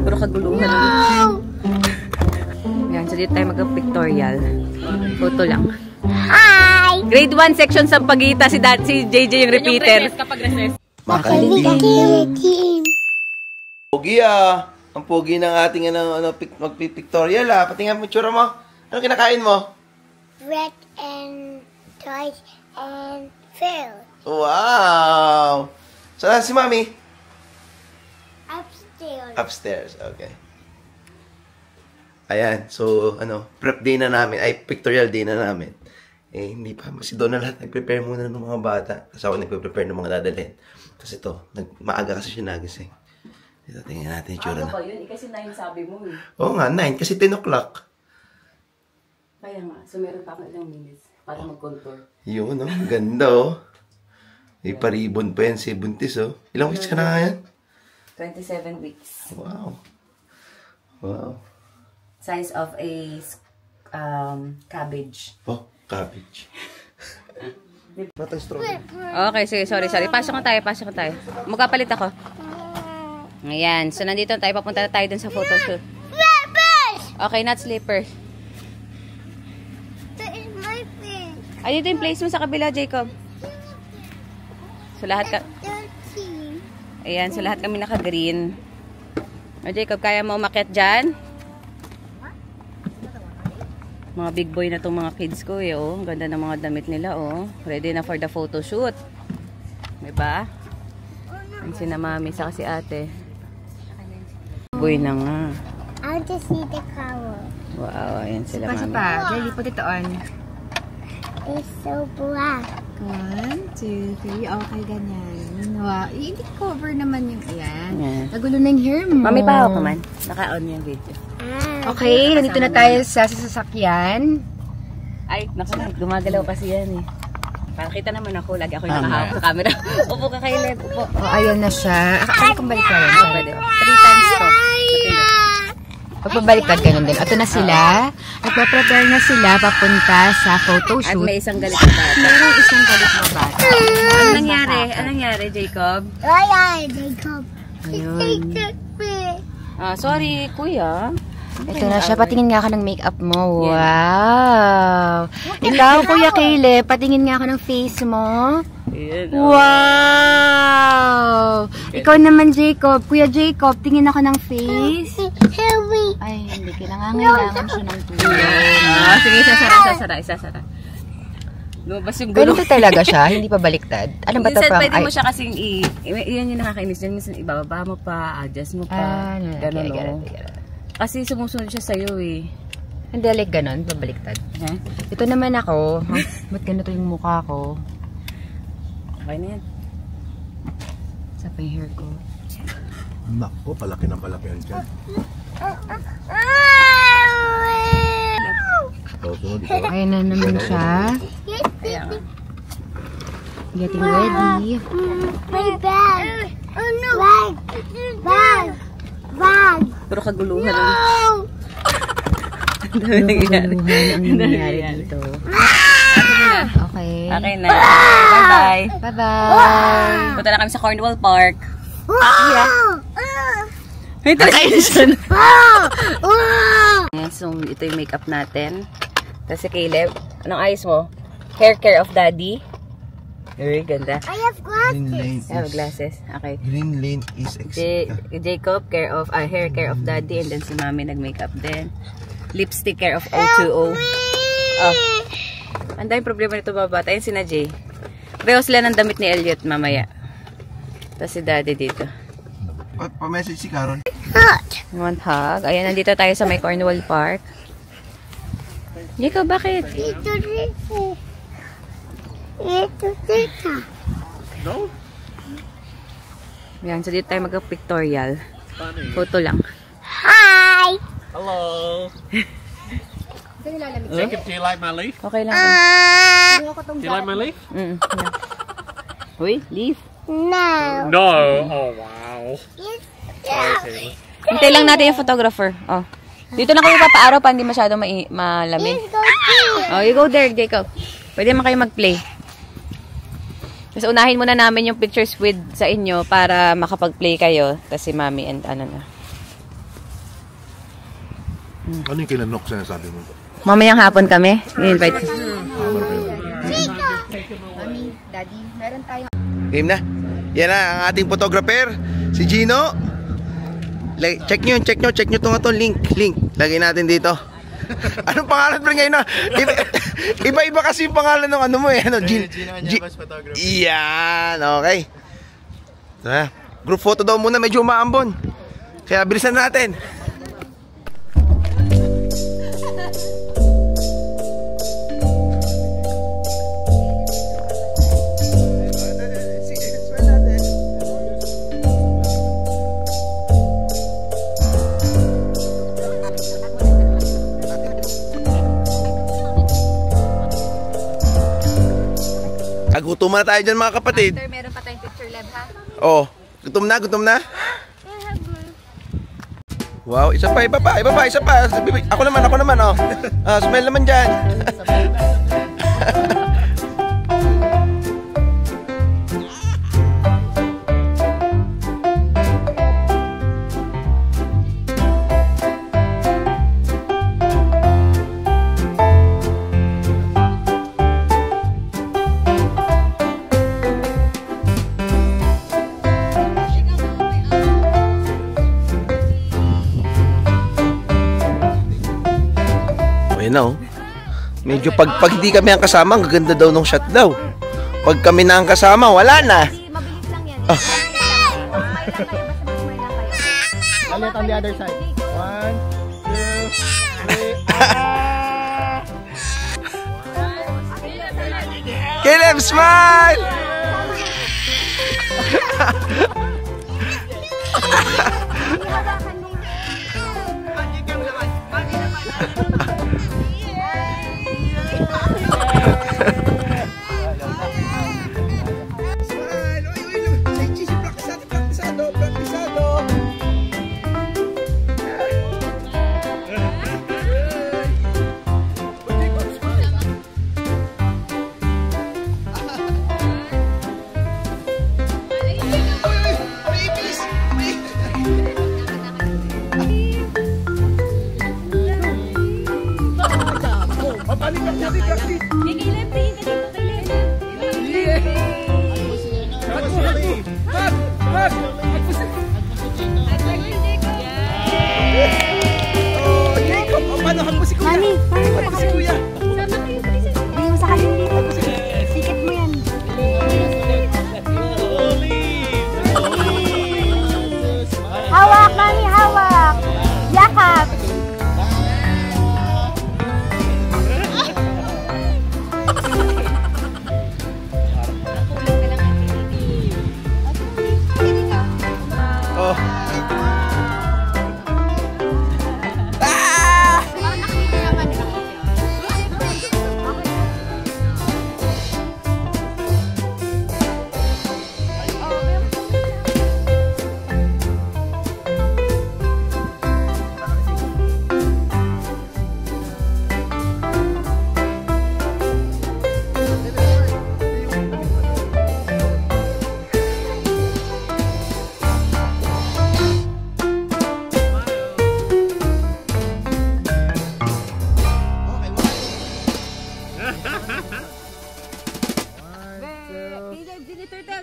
Puro kaguluhan. Yan, so dito tayo mag-pictorial. Photo lang. Hi! Grade 1 section sa Pagita, si JJ yung repeater. Kapag recess. Makalimutan. Pogi ah. Ang pogi ng ating magpipictorial ah. Pati nga picture mo. Ano kinakain mo? Bread and toys and food. Wow! Saan si Mami? Upstairs. Upstairs, okay. Ayan, so prep day na namin, ay pictorial day na namin. Eh, hindi pa, si Donald lahat nag-prepare muna ng mga bata. Kasi ako nag-prepare ng mga dadalhin. Kasi maaga kasi siya nagising. Dito, tingnan natin yung tsura na. Ano ba yun? Kasi 9 sabi mo eh. Oo nga, 9, kasi 10 o'clock. Kaya nga, so meron pa ako ilang minutes para mag-contour. Yun, oh, ganda oh. May paribon pa yan si Buntis oh. Ilang weeks ka na nga yan? 27 weeks. Wow. Wow. Size of a cabbage. Oh, cabbage. Okay, sige, sorry. Pasok na tayo. Magkapalit ako. Ayan, so nandito tayo. Papunta na tayo dun sa photoshoot. Okay, not slippers. That is my thing. Ay, dito yung place mo sa kabila, Jacob. So lahat Ayan, so lahat kami naka-green. O, Jacob, kaya mo umakyat dyan? Mga big boy na tong mga kids ko eh, oh. Ang ganda ng mga damit nila, oh. Ready na for the photo shoot. Diba? Ang sina mami, saka si ate. Boy na nga. I want to see the cow. Wow, ayan sila mami. Jelly, put it on. It's so black. 1, 2, 3. Okay, ganyan. Wow. Hindi cover naman yung ayan. Yeah. Nagulo na yung hair mo. Mami, pa ako man. Naka-on yung video. Okay, nandito na tayo sa sasakyan. Ay, naku, gumagalaw kasi yan eh. Para kita naman ako, lagi ako yung nakahawak sa camera. Upo ka kayo, Leb. Upo. Oh, ayun na siya. Akala kong balik tayo. Pwede. 3 times to. Pagpabaliktad, ganun din. Ito na sila. Nagpa-prepare na sila papunta sa At photoshoot. may isang galit na bata. Merong isang galit na bata. Ano nangyari? Ano nangyari, Jacob? Ay, Jacob. Ayun. Sorry, kuya. Ito na siya. Patingin nga ka ng makeup mo. Wow! Ikaw, Kuya Caleb, patingin nga ka ng face mo. Ayan, Wow! Ikaw naman, Jacob. Kuya Jacob, tingin ako ng face. Hurry. Ay, hindi kinangangailangan siya ng tulong. Sige, isasara. Lumabas yung gulo. Ganito talaga siya, hindi pa baliktad. Ano ba ito Minsan pang... pwede mo siya kasing yan yung nakakainis dyan. Minsan ibababa mo pa, adjust mo pa. Ganun, no? Kasi sumusunod siya sa'yo eh. Hindi, like ganun, pabaliktad. Huh? Ito naman ako. Ba't ganito yung mukha ko? Okay na yan. Sa pa yung hair ko. Nako, palaki ng palaki yan dyan. Ayan na naman siya. Getting ready. My bag. Oh no. Bag. Puro kaguluhan. No. Ang dami nangyari. Ang nangyari dito. Okay. Okay na. Bye-bye. Bye-bye. Punta na kami sa Cornwall Park. Ito na kayo siya. So, ito yung makeup natin. Tapos si Caleb, anong ayos mo? Hair care of daddy. Very ganda. I have glasses. I have glasses. Okay. Green lane is Jacob, care of hair care of daddy. And then si mami nag-makeup din. Lipstick care of O2O. Oh. Ang daming problema nito babata. Ayun si na Jay. Pareho sila ng damit ni Elliot mamaya. Tapos si daddy dito. Pa-message si Carol. Want hug? Ayan, nandito tayo sa may Cornwall Park. Jacob, bakit? Ito. No? Ayan, so dito tayo mag-pictorial. Photo lang. Hi. Hello. Jacob, do you like my leaf? Okay lang. Do you like my leaf? Yeah. Uy, leaf. No. No. Oh, wow. Okay. Hintay lang natin yung photographer. Oh. Dito na kami papaaraw pa hindi masyadong malamig. Oh, you go there, Jacob. Pwede naman kayo mag-play. Tapos unahin muna namin yung pictures with sa inyo para makapag-play kayo. Tapos si Mami and ano na. Ano yung kinanok sinasabi mo? Mamayang hapon kami. I-invite. Mami, Daddy, meron tayong... Game na. Yan na, ang ating photographer, si Gino. Check nyo itong link. Lagay natin dito. Anong pangalan pa rin ngayon na? Iba-iba kasi yung pangalan ng ano mo eh. Ano? Gino Photography. Yan, okay. Tara, group photo daw muna, medyo umaambon. Kaya bilisan natin. Gutom na tayo dyan mga kapatid. After, meron pa tayong picture lab ha? Oh, gutom na? Wow, isa pa. Ako naman oh. Smell naman dyan. No? Medyo pag hindi kami ang kasama, ang gaganda daw ng shot daw. Pag kami na ang kasama, wala na. Mabilis lang yan. Ulit on the other side. 1, 2, 3. Caleb, smile! Mami, paano ka si Kuya? Bigyan mo sa kanya dito. Sikit mo yan. Hawak, Mami, hawak. Yakap. Oh.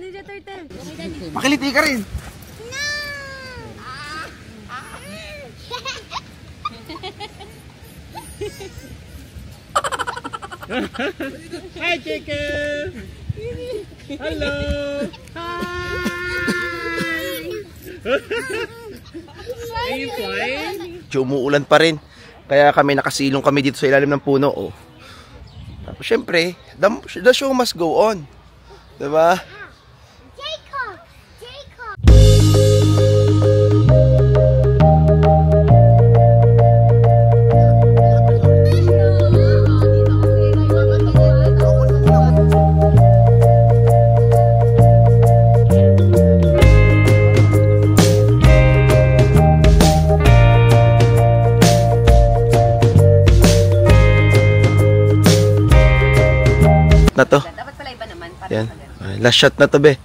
Ninja Turtle. Pakiliti ka rin. Hi, chicken. Hello. Hi. Are you flying? Umuulan pa rin. Kaya kami nakasilong kami dito sa ilalim ng puno. Oh. Tapos syempre, the show must go on. Diba? Na to. Dapat pala iba naman. Yan. Last shot na to, be.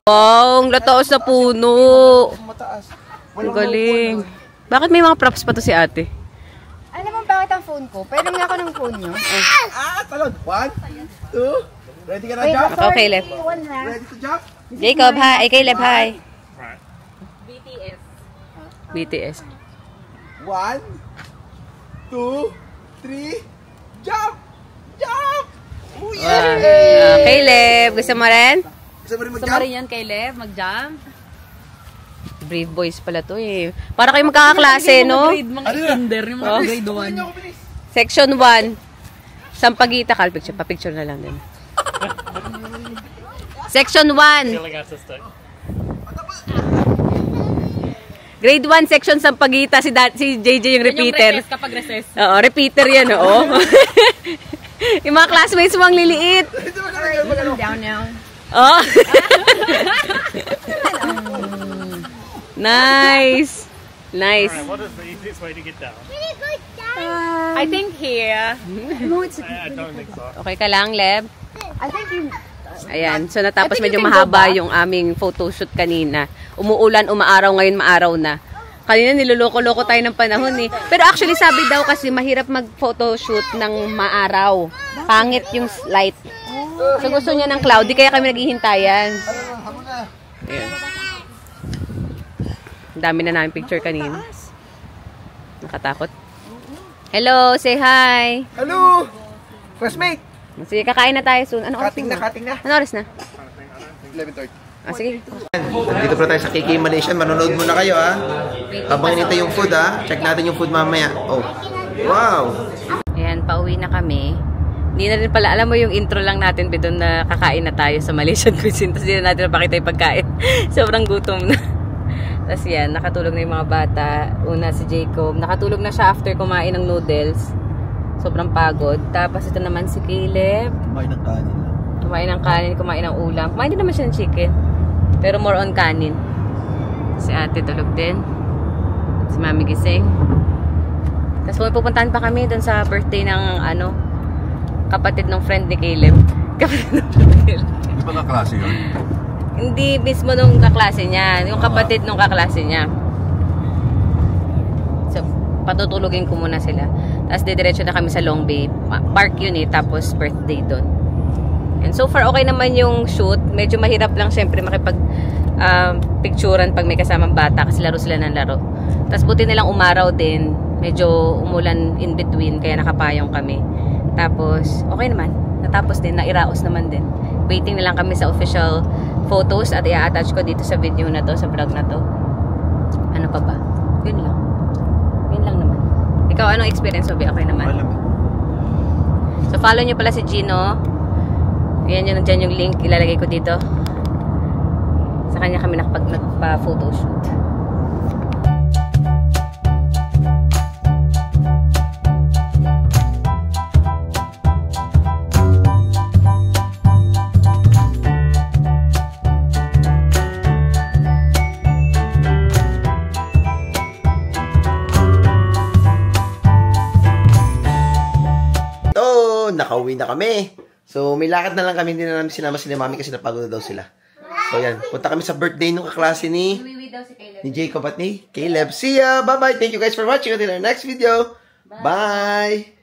Wow, ang lataos sa puno. Mataas. Ang galing. Bakit may mga props pa to si ate? Alam mo bakit ang phone ko? Pwede nga ako ng phone nyo. Talon. 1, 2. Ready ka na, jump? Okay, Caleb. Ready to jump? Jacob, hi. Ay, Caleb, hi. BTS. 1, 2, 3. Jump! Jump! Oh, yeah! Caleb, gusto mo rin? Gusto mo rin Gusto mo mag-jump? rin yan, Caleb? Mag-jump? Brave boys pala to eh. Para kayo magkakaklase, no? Ano yun? Oh. Section 1. Sampaguita. Pa-picture na lang din. Section 1. Grade 1, section Sampaguita. Si JJ yung repeater. Yung kapag recess. Oo, repeater yan, oo. Yung mga classmates mo ang liliit. Down now. Oh. Nice. Nice. What is the easiest way to get down? I think here. I don't think so. Okay ka lang, Leb? I think you... Ayan. So, natapos medyo mahaba yung aming photoshoot kanina. Umuulan, umaaraw. Ngayon, maaraw na. Kanina, niloloko-loko tayo ng panahon eh. Pero actually, sabi daw kasi mahirap mag-photoshoot ng maaraw. Pangit yung light. So, gusto niya ng cloudy. Kaya kami naghihintayan. Ayan. Ang dami na namin picture kanina. Nakatakot. Hello, say hi. Hello! Classmate! Sige, kakain na tayo soon. Ano oras na? Cutting na. Ano oras na? 11:30. Ah, sige. Dito pa tayo sa KK Malaysia. Manonood muna kayo, ha? Habang inintay yung food, ha? Check natin yung food mamaya. Oh. Wow! Ayan, pauwi na kami. Hindi na rin pala, alam mo yung intro lang natin, bidon na kakain na tayo sa Malaysian cuisine. Tapos hindi na natin napakita yung pagkain. Sobrang gutom na. Tapos yan, nakatulog na yung mga bata. Una si Jacob. Nakatulog na siya after kumain ng noodles. Sobrang pagod. Tapos ito naman si Caleb. Kumain ng kanin. Kumain ng kanin, kumain ng ulam. Kumain din naman siya ng chicken. Pero more on kanin. Si ate tulog din. Si mami gising. Tapos kung pupuntahan pa kami doon sa birthday ng kapatid ng friend ni Caleb. Kapatid ng friend ni Caleb. Di ba kaklase yun? Hindi mismo nung kaklase niya. Yung kapatid nung kaklase niya. So, patutulugin ko muna sila. Tapos didiretso na kami sa Long Bay. Park yun eh. Tapos birthday doon. And so far, okay naman yung shoot. Medyo mahirap lang syempre makipag picturean pag may kasamang bata. Kasi laro sila ng laro. Tapos buti nilang umaraw din. Medyo umulan in between. Kaya nakapayong kami. Tapos, okay naman. Natapos din. Nairaos naman din. Waiting na lang kami sa official photos at i-attach ko dito sa video na to, sa vlog na to. Ano pa ba? Yun lang. Yun lang naman. Ikaw, anong experience mo? Okay naman. So, follow nyo pala si Gino. Ayan yun, dyan yung link. Ilalagay ko dito. Sa kanya kami nagpa-photoshoot. Nakauwi na kami. So, may lakad na lang kami. Hindi na namin sinama sila mami kasi napagod na daw sila. So, yan. Punta kami sa birthday nung kaklase ni Jacob at ni Caleb. See ya! Bye-bye! Thank you guys for watching. Until our next video. Bye!